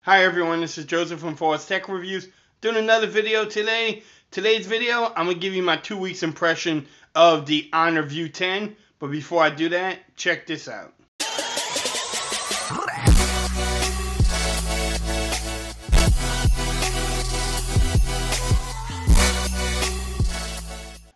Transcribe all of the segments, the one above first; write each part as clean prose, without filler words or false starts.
Hi everyone, this is Joseph from Forest Tech Reviews doing another video today. Today's video, I'm going to give you my 2 weeks impression of the Honor View10. But before I do that, check this out.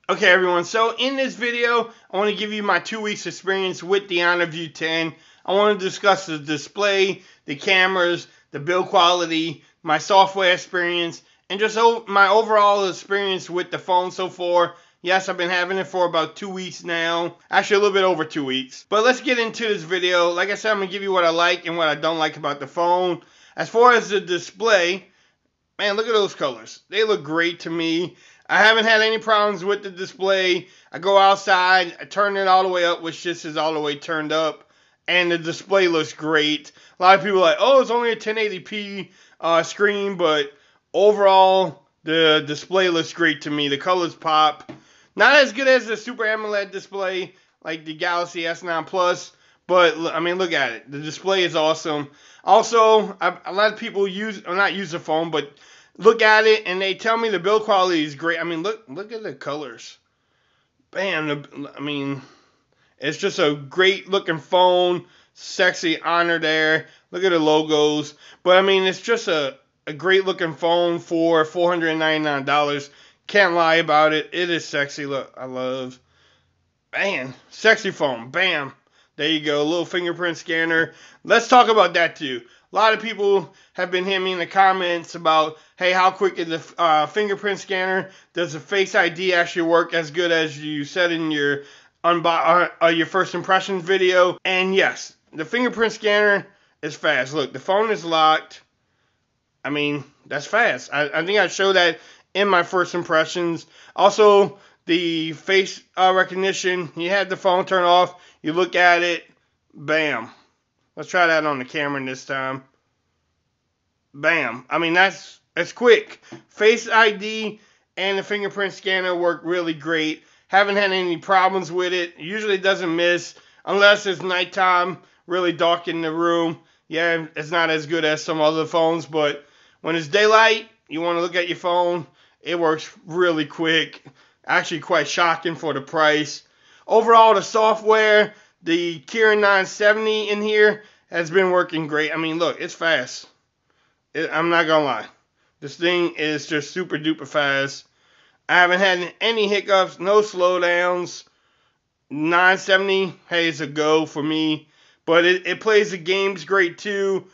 Okay everyone, so in this video, I want to give you my 2 weeks experience with the Honor View10. I want to discuss the display, the cameras, the build quality, my software experience, and just my overall experience with the phone so far. Yes, I've been having it for about 2 weeks now. Actually, a little bit over 2 weeks. But let's get into this video. Like I said, I'm going to give you what I like and what I don't like about the phone. As far as the display, man, look at those colors. They look great to me. I haven't had any problems with the display. I go outside, I turn it all the way up, which just is all the way turned up. And the display looks great. A lot of people are like, oh, it's only a 1080p screen, but overall, the display looks great to me. The colors pop. Not as good as the Super AMOLED display, like the Galaxy S9 Plus, but, I mean, look at it. The display is awesome. Also, a lot of people not use the phone, but look at it, and they tell me the build quality is great. I mean, look at the colors. Bam, I mean, it's just a great looking phone, sexy Honor there. Look at the logos. But I mean, it's just a great looking phone for $499. Can't lie about it. It is sexy. Look, I love. Man, sexy phone. Bam. There you go. A little fingerprint scanner. Let's talk about that too. A lot of people have been hitting me in the comments about, hey, how quick is the fingerprint scanner? Does the Face ID actually work as good as you said in your first impressions video? And yes, the fingerprint scanner is fast. Look, the phone is locked. I mean, that's fast. I think I showed that in my first impressions. Also, the face recognition. You have the phone turn off. You look at it. Bam. Let's try that on the camera this time. Bam. I mean, that's quick. Face ID and the fingerprint scanner work really great. Haven't had any problems with it. Usually it doesn't miss unless it's nighttime, really dark in the room. Yeah, it's not as good as some other phones, but when it's daylight, you want to look at your phone, it works really quick. Actually quite shocking for the price. Overall, the software, the Kirin 970 in here has been working great. I mean, look, it's fast. I'm not going to lie. This thing is just super duper fast. I haven't had any hiccups, no slowdowns. 970, hey, it's a go for me. But it plays the games great too.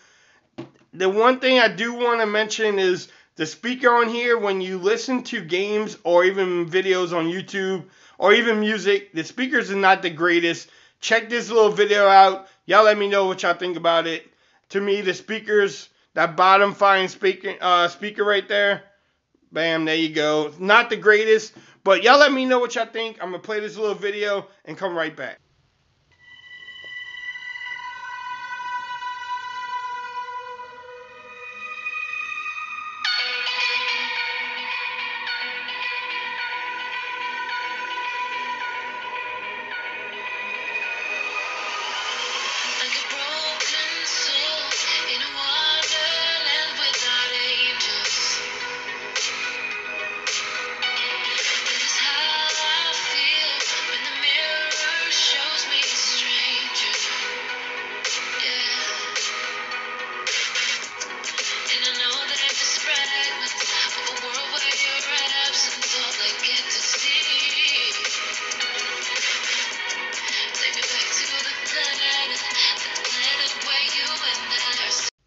The one thing I do want to mention is the speaker on here. When you listen to games or even videos on YouTube or even music, the speakers are not the greatest. Check this little video out. Y'all let me know what y'all think about it. To me, the speakers, that bottom fine speaker right there, bam, there you go. Not the greatest, but y'all let me know what y'all think. I'm going to play this little video and come right back.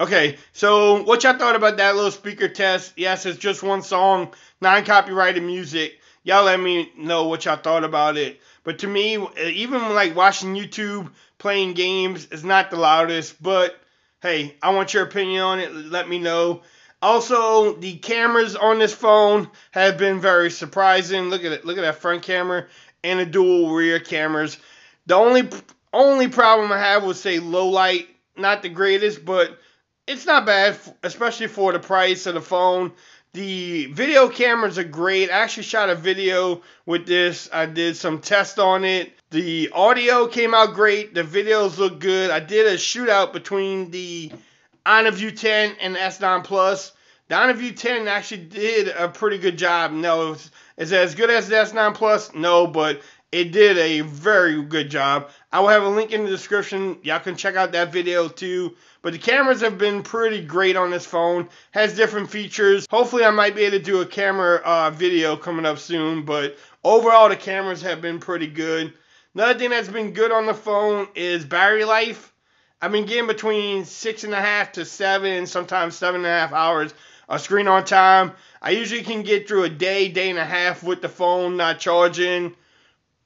Okay, so what y'all thought about that little speaker test? Yes, it's just one song, non-copyrighted music. Y'all let me know what y'all thought about it. But to me, even like watching YouTube, playing games, is not the loudest. But hey, I want your opinion on it. Let me know. Also, the cameras on this phone have been very surprising. Look at it. Look at that front camera and the dual rear cameras. The only problem I have was, say, low light. Not the greatest, but it's not bad, especially for the price of the phone. The video cameras are great. I actually shot a video with this. I did some tests on it. The audio came out great. The videos look good. I did a shootout between the Honor View10 and the S9 Plus. The Honor View10 actually did a pretty good job. No, is it as good as the S9 Plus? No, but it did a very good job. I will have a link in the description. Y'all can check out that video too. But the cameras have been pretty great on this phone. Has different features. Hopefully I might be able to do a camera video coming up soon. But overall the cameras have been pretty good. Another thing that's been good on the phone is battery life. I've been getting between 6.5 to 7, sometimes 7.5 hours of screen on time. I usually can get through a day and a half with the phone not charging,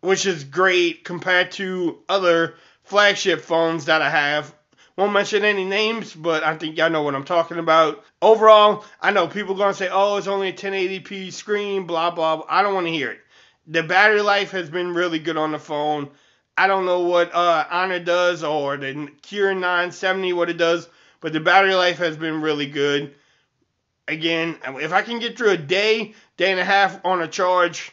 which is great compared to other flagship phones that I have. Won't mention any names, but I think y'all know what I'm talking about. Overall, I know people are going to say, oh, it's only a 1080p screen, blah, blah, blah. I don't want to hear it. The battery life has been really good on the phone. I don't know what Honor does or the Kirin 970, what it does, but the battery life has been really good. Again, if I can get through a day and a half on a charge,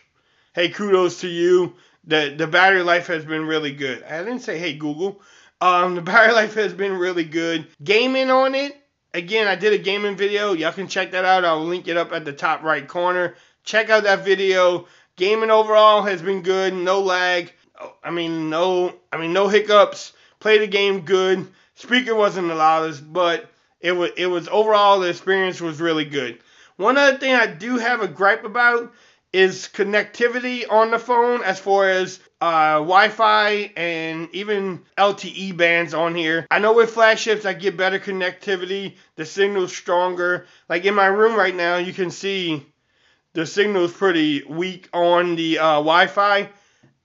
hey, kudos to you. The battery life has been really good. I didn't say, hey, Google. The battery life has been really good. Gaming on it, again, I did a gaming video. Y'all can check that out. I'll link it up at the top right corner. Check out that video. Gaming overall has been good. No lag. No hiccups. Played the game good. Speaker wasn't the loudest, but it was overall, the experience was really good. One other thing I do have a gripe about is connectivity on the phone as far as Wi-Fi and even LTE bands on here. I know with flagships I get better connectivity. The signal's stronger. Like in my room right now, you can see the signal's pretty weak on the Wi-Fi.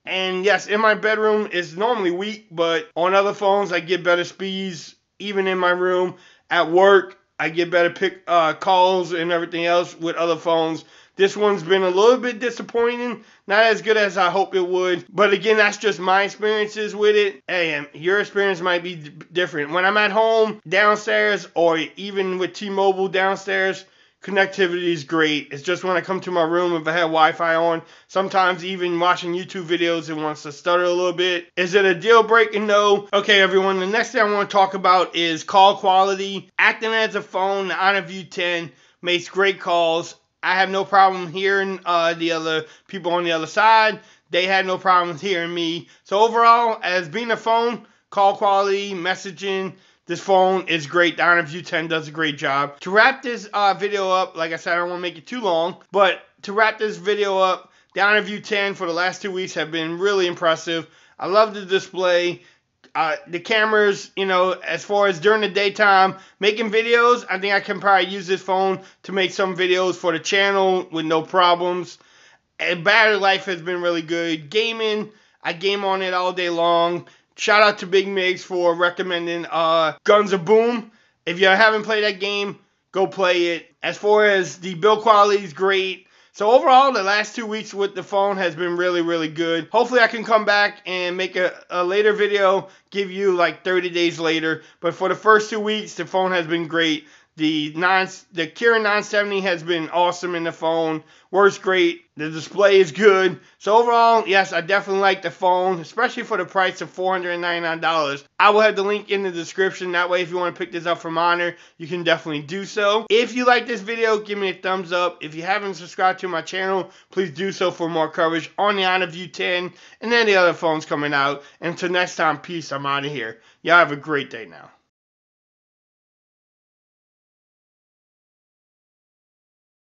And yes, in my bedroom it's normally weak, but on other phones I get better speeds. Even in my room, at work, I get better calls and everything else with other phones. This one's been a little bit disappointing. Not as good as I hope it would. But again, that's just my experiences with it. Hey, your experience might be different. When I'm at home, downstairs, or even with T-Mobile downstairs, connectivity is great. It's just when I come to my room, if I have Wi-Fi on, sometimes even watching YouTube videos, it wants to stutter a little bit. Is it a deal breaker? No. Okay, everyone, the next thing I want to talk about is call quality. Acting as a phone, the Honor View10 makes great calls. I have no problem hearing the other people on the other side. They had no problems hearing me. So overall, as being a phone, call quality, messaging, this phone is great. The Honor View10 does a great job. To wrap this video up, like I said, I don't want to make it too long, but to wrap this video up, the Honor View10 for the last 2 weeks have been really impressive. I love the display. The cameras, as far as during the daytime, making videos, I think I can probably use this phone to make some videos for the channel with no problems. And battery life has been really good. Gaming, I game on it all day long. Shout out to Big Migs for recommending Guns of Boom. If you haven't played that game, go play it. As far as the build quality is great. So overall, the last 2 weeks with the phone has been really, really good. Hopefully I can come back and make a later video, give you like 30 days later. But for the first 2 weeks, the phone has been great. The Kirin 970 has been awesome in the phone. Works great. The display is good. So overall, yes, I definitely like the phone, especially for the price of $499. I will have the link in the description. That way, if you want to pick this up from Honor, you can definitely do so. If you like this video, give me a thumbs up. If you haven't subscribed to my channel, please do so for more coverage on the Honor View10 and any other phones coming out. And until next time, peace. I'm out of here. Y'all have a great day now.